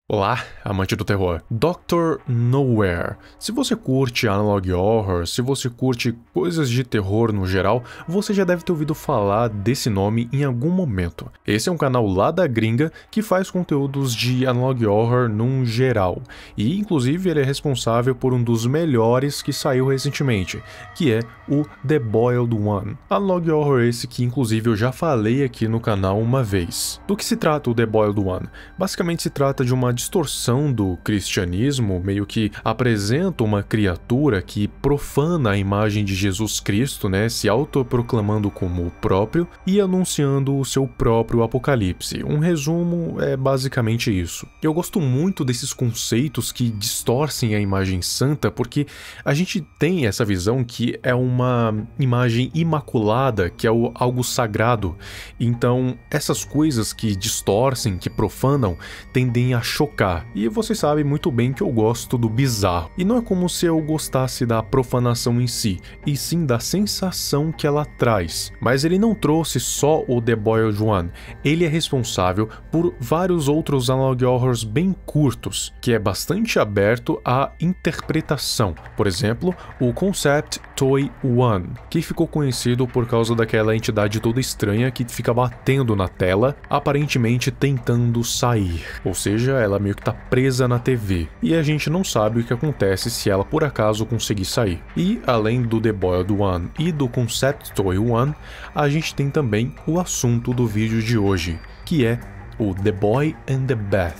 Olá, amante do terror. Dr. Nowhere. Se você curte analog horror, se você curte coisas de terror no geral, você já deve ter ouvido falar desse nome em algum momento. Esse é um canal lá da gringa que faz conteúdos de analog horror num geral. E inclusive ele é responsável por um dos melhores que saiu recentemente, que é o The Boiled One. Analog horror esse que inclusive eu já falei aqui no canal uma vez. Do que se trata o The Boiled One? Basicamente se trata de uma distorção do cristianismo, meio que apresenta uma criatura que profana a imagem de Jesus Cristo, né, se autoproclamando como o próprio e anunciando o seu próprio apocalipse. Um resumo é basicamente isso. Eu gosto muito desses conceitos que distorcem a imagem santa, porque a gente tem essa visão que é uma imagem imaculada, que é algo sagrado. Então, essas coisas que distorcem, que profanam, tendem a chocar. E você sabe muito bem que eu gosto do bizarro. E não é como se eu gostasse da profanação em si, e sim da sensação que ela traz. Mas ele não trouxe só o The Boiled One. Ele é responsável por vários outros analog horrors bem curtos, que é bastante aberto à interpretação. Por exemplo, o Concept Toy One, que ficou conhecido por causa daquela entidade toda estranha que fica batendo na tela, aparentemente tentando sair. Ou seja, ela meio que tá presa na TV, e a gente não sabe o que acontece se ela por acaso conseguir sair. E além do The Boiled One e do Concept Toy One, a gente tem também o assunto do vídeo de hoje, que é o The Boy and the Bath,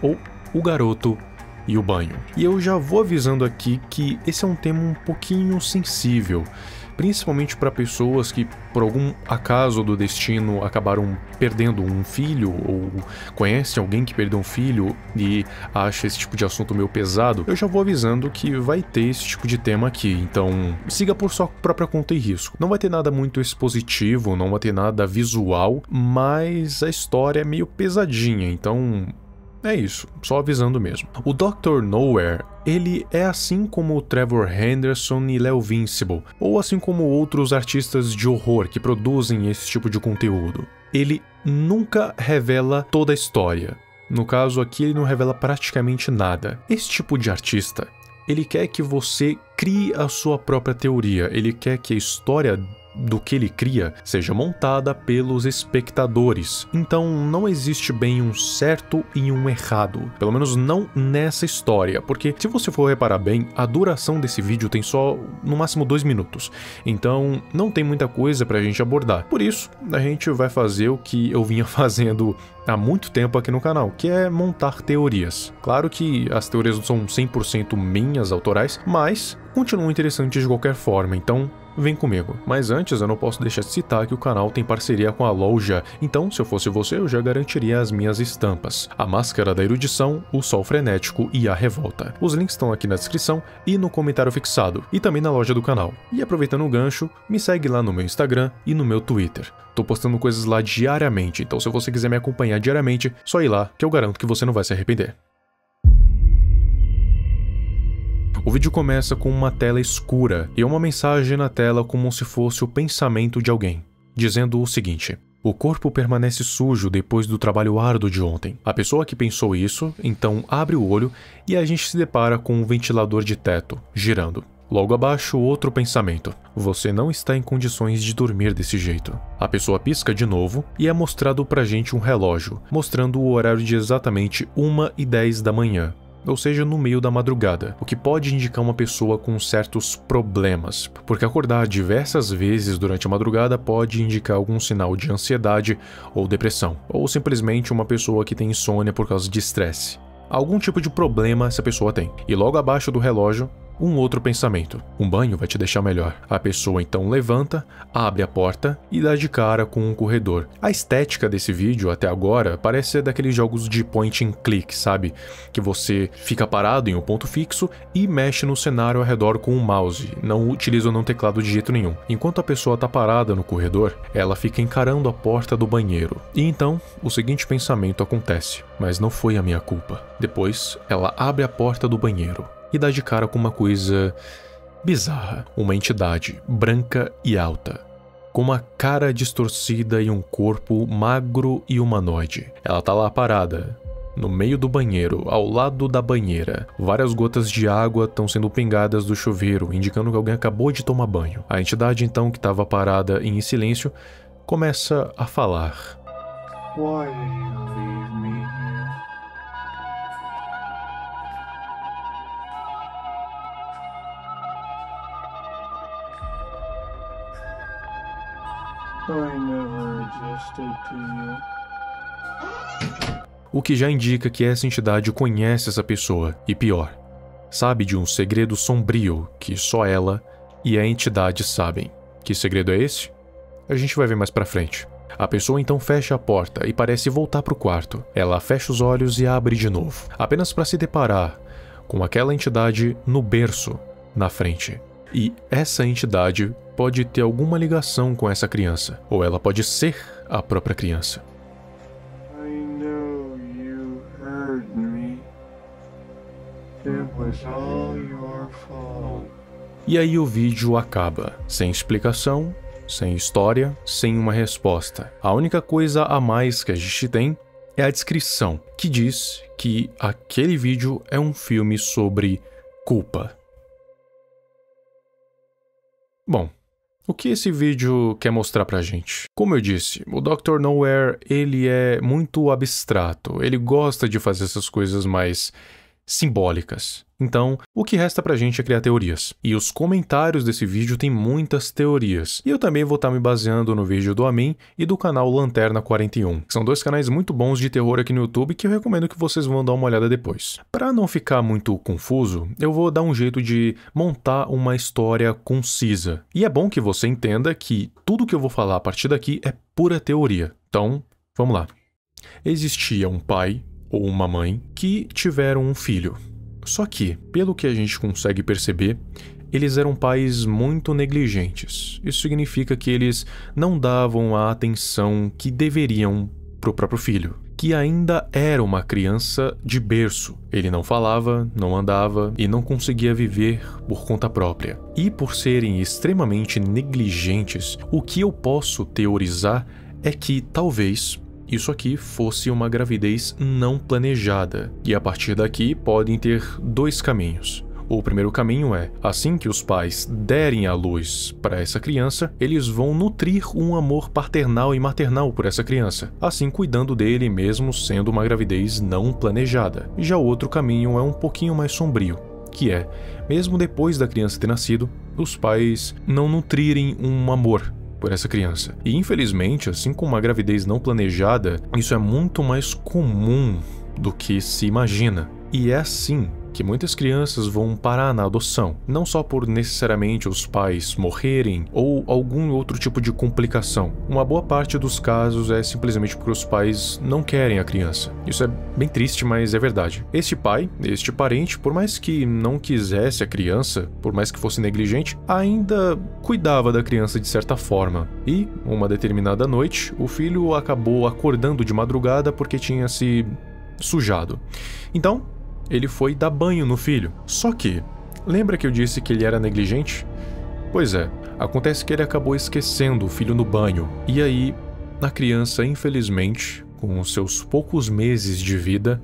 ou o garoto e o banho. E eu já vou avisando aqui que esse é um tema um pouquinho sensível, principalmente para pessoas que, por algum acaso do destino, acabaram perdendo um filho ou conhecem alguém que perdeu um filho e acha esse tipo de assunto meio pesado. Eu já vou avisando que vai ter esse tipo de tema aqui, então siga por sua própria conta e risco. Não vai ter nada muito expositivo, não vai ter nada visual, mas a história é meio pesadinha, então é isso, só avisando mesmo. O Dr. Nowhere, ele é assim como o Trevor Henderson e Leo Vincible, ou assim como outros artistas de horror que produzem esse tipo de conteúdo. Ele nunca revela toda a história. No caso aqui, ele não revela praticamente nada. Esse tipo de artista, ele quer que você crie a sua própria teoria, ele quer que a história do que ele cria seja montada pelos espectadores. Então não existe bem um certo e um errado, pelo menos não nessa história, porque se você for reparar bem, a duração desse vídeo tem só no máximo 2 minutos, então não tem muita coisa pra gente abordar. Por isso, a gente vai fazer o que eu vinha fazendo há muito tempo aqui no canal, que é montar teorias. Claro que as teorias não são 100% minhas, autorais, mas continuam interessantes de qualquer forma, então vem comigo. Mas antes eu não posso deixar de citar que o canal tem parceria com a loja, então se eu fosse você eu já garantiria as minhas estampas: a Máscara da Erudição, o Sol Frenético e a Revolta. Os links estão aqui na descrição e no comentário fixado, e também na loja do canal. E aproveitando o gancho, me segue lá no meu Instagram e no meu Twitter. Tô postando coisas lá diariamente, então se você quiser me acompanhar diariamente, só ir lá que eu garanto que você não vai se arrepender. O vídeo começa com uma tela escura e uma mensagem na tela como se fosse o pensamento de alguém, dizendo o seguinte: o corpo permanece sujo depois do trabalho árduo de ontem. A pessoa que pensou isso, então abre o olho e a gente se depara com um ventilador de teto, girando. Logo abaixo, outro pensamento: você não está em condições de dormir desse jeito. A pessoa pisca de novo e é mostrado pra gente um relógio, mostrando o horário de exatamente 1h10 da manhã. Ou seja, no meio da madrugada, o que pode indicar uma pessoa com certos problemas, porque acordar diversas vezes durante a madrugada pode indicar algum sinal de ansiedade ou depressão, ou simplesmente uma pessoa que tem insônia por causa de estresse. Algum tipo de problema essa pessoa tem. E logo abaixo do relógio, um outro pensamento: um banho vai te deixar melhor. A pessoa então levanta, abre a porta e dá de cara com um corredor. A estética desse vídeo até agora parece ser daqueles jogos de point and click, sabe? Que você fica parado em um ponto fixo e mexe no cenário ao redor com o mouse, não utiliza o teclado de jeito nenhum. Enquanto a pessoa tá parada no corredor, ela fica encarando a porta do banheiro. E então, o seguinte pensamento acontece: mas não foi a minha culpa. Depois, ela abre a porta do banheiro e dá de cara com uma coisa bizarra. Uma entidade branca e alta, com uma cara distorcida e um corpo magro e humanoide. Ela tá lá parada, no meio do banheiro, ao lado da banheira. Várias gotas de água estão sendo pingadas do chuveiro, indicando que alguém acabou de tomar banho. A entidade, então, que estava parada em silêncio, começa a falar. Why did you leave me here? I never existed to you. O que já indica que essa entidade conhece essa pessoa, e pior, sabe de um segredo sombrio que só ela e a entidade sabem. Que segredo é esse? A gente vai ver mais pra frente. A pessoa então fecha a porta e parece voltar pro quarto. Ela fecha os olhos e abre de novo, apenas para se deparar com aquela entidade no berço, na frente. E essa entidade pode ter alguma ligação com essa criança, ou ela pode ser a própria criança. I know you heard me. It was all your fault. E aí o vídeo acaba, sem explicação, sem história, sem uma resposta. A única coisa a mais que a gente tem é a descrição, que diz que aquele vídeo é um filme sobre culpa. Bom, o que esse vídeo quer mostrar pra gente? Como eu disse, o Dr. Nowhere, ele é muito abstrato, ele gosta de fazer essas coisas mais simbólicas. Então, o que resta pra gente é criar teorias. E os comentários desse vídeo têm muitas teorias. E eu também vou estar me baseando no vídeo do Amin e do canal Lanterna 41, que são dois canais muito bons de terror aqui no YouTube que eu recomendo que vocês vão dar uma olhada depois. Para não ficar muito confuso, eu vou dar um jeito de montar uma história concisa. E é bom que você entenda que tudo que eu vou falar a partir daqui é pura teoria. Então, vamos lá. Existia um pai ou uma mãe que tiveram um filho. Só que, pelo que a gente consegue perceber, eles eram pais muito negligentes. Isso significa que eles não davam a atenção que deveriam pro próprio filho, que ainda era uma criança de berço. Ele não falava, não andava e não conseguia viver por conta própria. E por serem extremamente negligentes, o que eu posso teorizar é que talvez isso aqui fosse uma gravidez não planejada, e a partir daqui podem ter dois caminhos. O primeiro caminho é, assim que os pais derem a luz para essa criança, eles vão nutrir um amor paternal e maternal por essa criança, assim cuidando dele mesmo sendo uma gravidez não planejada. Já o outro caminho é um pouquinho mais sombrio, que é, mesmo depois da criança ter nascido, os pais não nutrirem um amor por essa criança. E infelizmente, assim como uma gravidez não planejada, isso é muito mais comum do que se imagina. E é assim que muitas crianças vão parar na adoção, não só por necessariamente os pais morrerem ou algum outro tipo de complicação. Uma boa parte dos casos é simplesmente porque os pais não querem a criança. Isso é bem triste, mas é verdade. Este pai, este parente, por mais que não quisesse a criança, por mais que fosse negligente, ainda cuidava da criança de certa forma. E, uma determinada noite, o filho acabou acordando de madrugada porque tinha se sujado. Então, ele foi dar banho no filho. Só que, lembra que eu disse que ele era negligente? Pois é, acontece que ele acabou esquecendo o filho no banho. E aí, a criança, infelizmente, com os seus poucos meses de vida,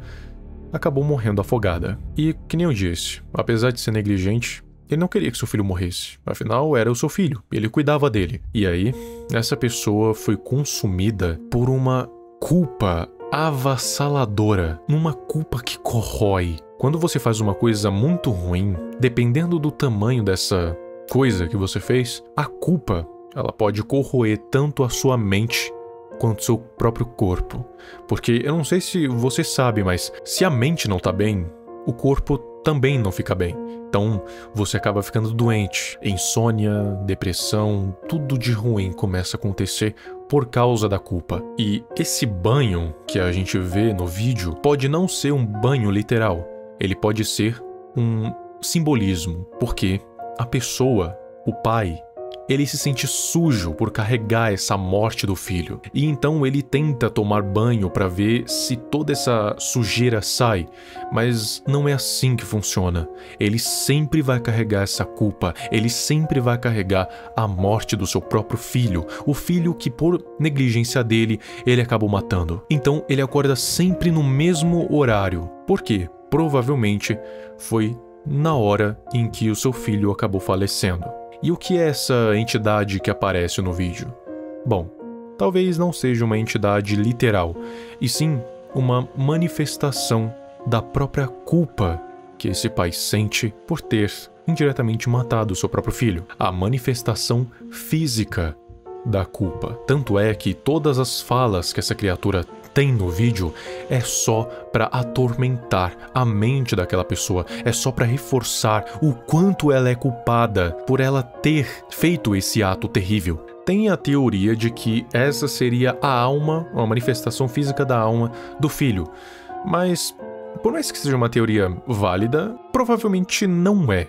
acabou morrendo afogada. E, que nem eu disse, apesar de ser negligente, ele não queria que seu filho morresse. Afinal, era o seu filho, ele cuidava dele. E aí, essa pessoa foi consumida por uma culpa avassaladora, numa culpa que corrói. Quando você faz uma coisa muito ruim, dependendo do tamanho dessa coisa que você fez, a culpa, ela pode corroer tanto a sua mente quanto o seu próprio corpo. Porque eu não sei se você sabe, mas se a mente não tá bem, o corpo também não fica bem. Então, você acaba ficando doente, insônia, depressão, tudo de ruim começa a acontecer por causa da culpa. E esse banho que a gente vê no vídeo pode não ser um banho literal, ele pode ser um simbolismo, porque a pessoa, o pai, ele se sente sujo por carregar essa morte do filho. E então ele tenta tomar banho para ver se toda essa sujeira sai, mas não é assim que funciona. Ele sempre vai carregar essa culpa, ele sempre vai carregar a morte do seu próprio filho, o filho que por negligência dele, ele acabou matando. Então ele acorda sempre no mesmo horário. Por quê? Provavelmente foi na hora em que o seu filho acabou falecendo. E o que é essa entidade que aparece no vídeo? Bom, talvez não seja uma entidade literal, e sim uma manifestação da própria culpa que esse pai sente por ter indiretamente matado seu próprio filho. A manifestação física da culpa. Tanto é que todas as falas que essa criatura tem no vídeo é só para atormentar a mente daquela pessoa, é só para reforçar o quanto ela é culpada por ela ter feito esse ato terrível. Tem a teoria de que essa seria a alma, uma manifestação física da alma do filho, mas por mais que seja uma teoria válida, provavelmente não é.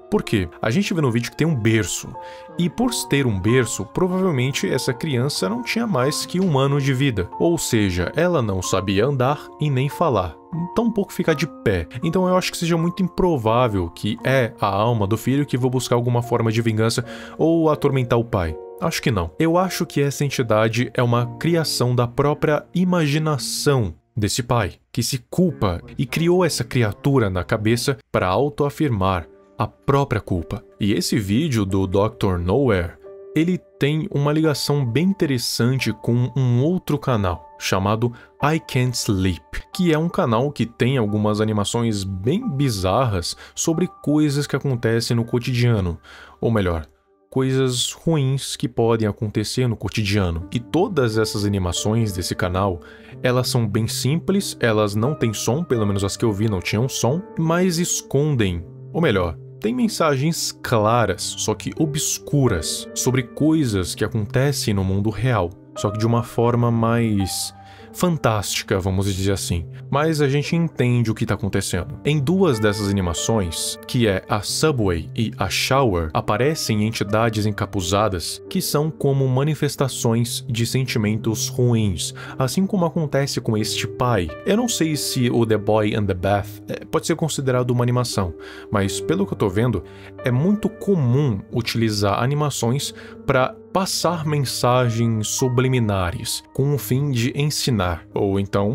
Por quê? A gente vê no vídeo que tem um berço, e por ter um berço, provavelmente essa criança não tinha mais que 1 ano de vida, ou seja, ela não sabia andar e nem falar, tampouco ficar de pé. Então eu acho que seja muito improvável que é a alma do filho que vou buscar alguma forma de vingança ou atormentar o pai. Acho que não. Eu acho que essa entidade é uma criação da própria imaginação desse pai, que se culpa e criou essa criatura na cabeça para autoafirmar a própria culpa. E esse vídeo do Dr. Nowhere, ele tem uma ligação bem interessante com um outro canal chamado I Can't Sleep, que é um canal que tem algumas animações bem bizarras sobre coisas que acontecem no cotidiano, ou melhor, coisas ruins que podem acontecer no cotidiano. E todas essas animações desse canal, elas são bem simples, elas não têm som, pelo menos as que eu vi não tinham som, mas escondem, ou melhor, tem mensagens claras, só que obscuras, sobre coisas que acontecem no mundo real, só que de uma forma mais fantástica, vamos dizer assim. Mas a gente entende o que está acontecendo. Em 2 dessas animações, que é a Subway e a Shower, aparecem entidades encapuzadas que são como manifestações de sentimentos ruins, assim como acontece com este pai. Eu não sei se o The Boy and the Bath pode ser considerado uma animação, mas pelo que eu tô vendo, é muito comum utilizar animações para passar mensagens subliminares com o fim de ensinar, ou então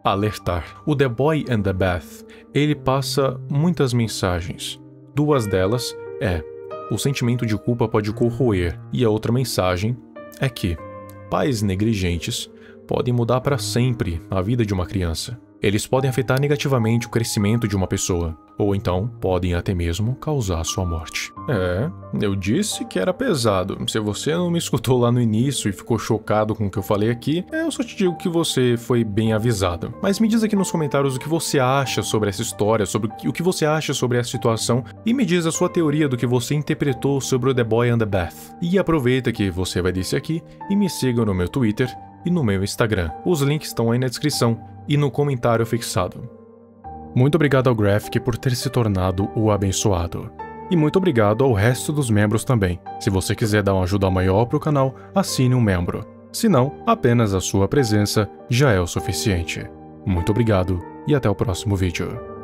alertar. O The Boy and the Bath, ele passa muitas mensagens. 2 delas é: o sentimento de culpa pode corroer, e a outra mensagem é que pais negligentes podem mudar para sempre a vida de uma criança. Eles podem afetar negativamente o crescimento de uma pessoa, ou então podem até mesmo causar sua morte. Eu disse que era pesado. Se você não me escutou lá no início e ficou chocado com o que eu falei aqui, eu só te digo que você foi bem avisado. Mas me diz aqui nos comentários o que você acha sobre essa história, sobre o que você acha sobre essa situação, e me diz a sua teoria do que você interpretou sobre o The Boy and the Bath. E aproveita que você vai descer aqui e me siga no meu Twitter e no meu Instagram. Os links estão aí na descrição e no comentário fixado. Muito obrigado ao Graphic por ter se tornado o abençoado. E muito obrigado ao resto dos membros também. Se você quiser dar uma ajuda maior para o canal, assine um membro. Se não, apenas a sua presença já é o suficiente. Muito obrigado e até o próximo vídeo.